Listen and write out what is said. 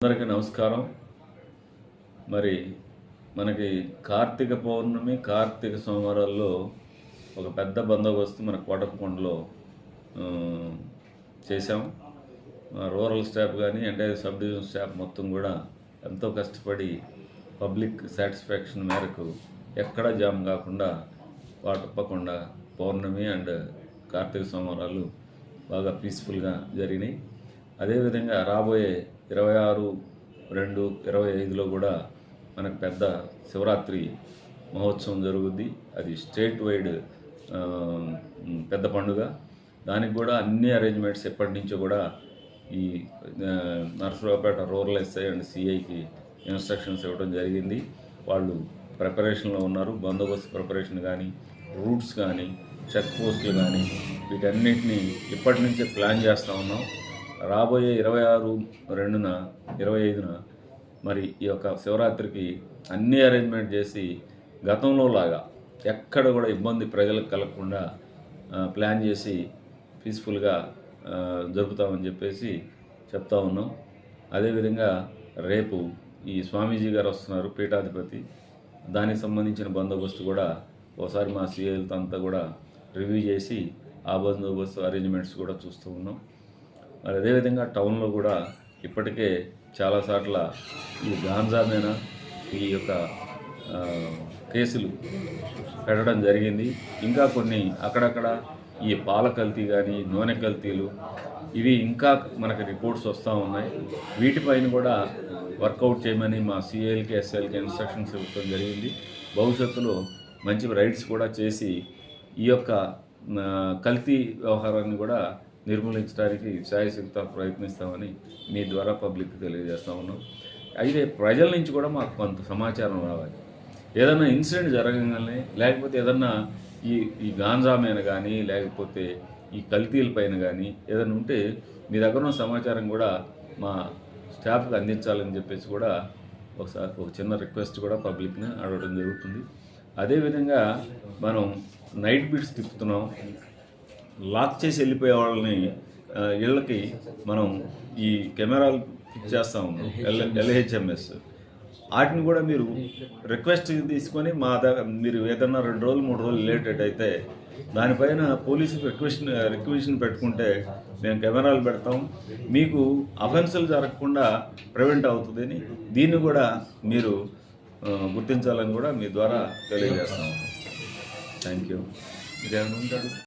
అందరికీ నమస్కారం. మరి మనకి కార్తీక పౌర్ణమి, కార్తీక సోమవారాల్లో ఒక పెద్ద బందోబస్తు మన కోటప్పకొండలో చేశాం. రూరల్ స్టాఫ్ కానీ ఎంటైర్ సబ్ డివిజన్ స్టాఫ్ మొత్తం కూడా ఎంతో కష్టపడి పబ్లిక్ సాటిస్ఫాక్షన్ మేరకు ఎక్కడా జామ్ కాకుండా కోటప్పకొండ పౌర్ణమి అండ్ కార్తీక సోమవారాలు బాగా పీస్ఫుల్గా జరిగినాయి. అదేవిధంగా రాబోయే 26/2/25లో కూడా మనకు పెద్ద శివరాత్రి మహోత్సవం జరుగుద్ది. అది స్టేట్ వైడ్ పెద్ద పండుగ. దానికి కూడా అన్ని అరేంజ్మెంట్స్ ఎప్పటి నుంచో కూడా ఈ నరసరావుపేట రూరల్ ఎస్ఐ అండ్ సిఐకి ఇన్స్ట్రక్షన్స్ ఇవ్వడం జరిగింది. వాళ్ళు ప్రిపరేషన్లో ఉన్నారు. బందోబస్తు ప్రిపరేషన్ కానీ, రూట్స్ కానీ, చెక్ పోస్టులు కానీ వీటన్నిటిని ఇప్పటి నుంచే ప్లాన్ చేస్తూ ఉన్నాం. రాబోయే 26/2/25 మరి ఈ యొక్క శివరాత్రికి అన్ని అరేంజ్మెంట్ చేసి గతంలో లాగా ఎక్కడ కూడా ఇబ్బంది ప్రజలకు కలగకుండా ప్లాన్ చేసి పీస్ఫుల్గా జరుపుతామని చెప్పేసి చెప్తా ఉన్నాం. అదేవిధంగా రేపు ఈ స్వామీజీ గారు వస్తున్నారు, పీఠాధిపతి. దానికి సంబంధించిన బందోబస్తు కూడా ఒకసారి మా సిఐలతో అంతా కూడా రివ్యూ చేసి ఆ బందోబస్తు అరేంజ్మెంట్స్ కూడా చూస్తూ ఉన్నాం. మరి అదేవిధంగా టౌన్లో కూడా ఇప్పటికే చాలాసార్ల ఈ గాంజా మీద ఈ యొక్క కేసులు పెట్టడం జరిగింది. ఇంకా కొన్ని అక్కడక్కడ ఈ పాల కల్తీ కానీ, నూనె కల్తీలు ఇవి ఇంకా మనకు రిపోర్ట్స్ వస్తూ ఉన్నాయి. వీటిపైన కూడా వర్కౌట్ చేయమని మా సిఐలకి, ఎస్ఐలకి ఇన్స్ట్రక్షన్స్ ఇవ్వడం జరిగింది. భవిష్యత్తులో మంచి రైడ్స్ కూడా చేసి ఈ యొక్క కల్తీ వ్యవహారాన్ని కూడా నిర్మూలించడానికి శాయశక్తిగా ప్రయత్నిస్తామని మీ ద్వారా పబ్లిక్కి తెలియజేస్తూ ఉన్నాం. అయితే ప్రజల నుంచి కూడా మాకు కొంత సమాచారం రావాలి. ఏదన్నా ఇన్సిడెంట్ జరగగానే, లేకపోతే ఏదన్నా ఈ గాంజా మీద కానీ, లేకపోతే ఈ కల్తీల పైన కానీ ఏదైనా ఉంటే మీ దగ్గర ఉన్న సమాచారం కూడా మా స్టాఫ్కి అందించాలని చెప్పేసి కూడా ఒకసారి ఒక చిన్న రిక్వెస్ట్ కూడా పబ్లిక్ని అడగడం జరుగుతుంది. అదేవిధంగా మనం నైట్ బిట్స్ తిప్పుతున్నాం. లాక్ చేసి వెళ్ళిపోయే వాళ్ళని ఇళ్ళకి మనం ఈ కెమెరాలు ఫిక్స్ చేస్తూ ఉన్నాం, LHMS. వాటిని కూడా మీరు రిక్వెస్ట్ తీసుకొని మా దగ్గర మీరు ఏదన్నా 2 రోజులు 3 రోజులు లేటెడ్ అయితే దానిపైన పోలీసుకి రిక్వెషన్ పెట్టుకుంటే మేము కెమెరాలు పెడతాం. మీకు అఫెన్సులు జరగకుండా ప్రివెంట్ అవుతుందని దీన్ని కూడా మీరు గుర్తించాలని కూడా మీ ద్వారా తెలియజేస్తాం. Thank you. ఇదేమైనా ఉంటాడు.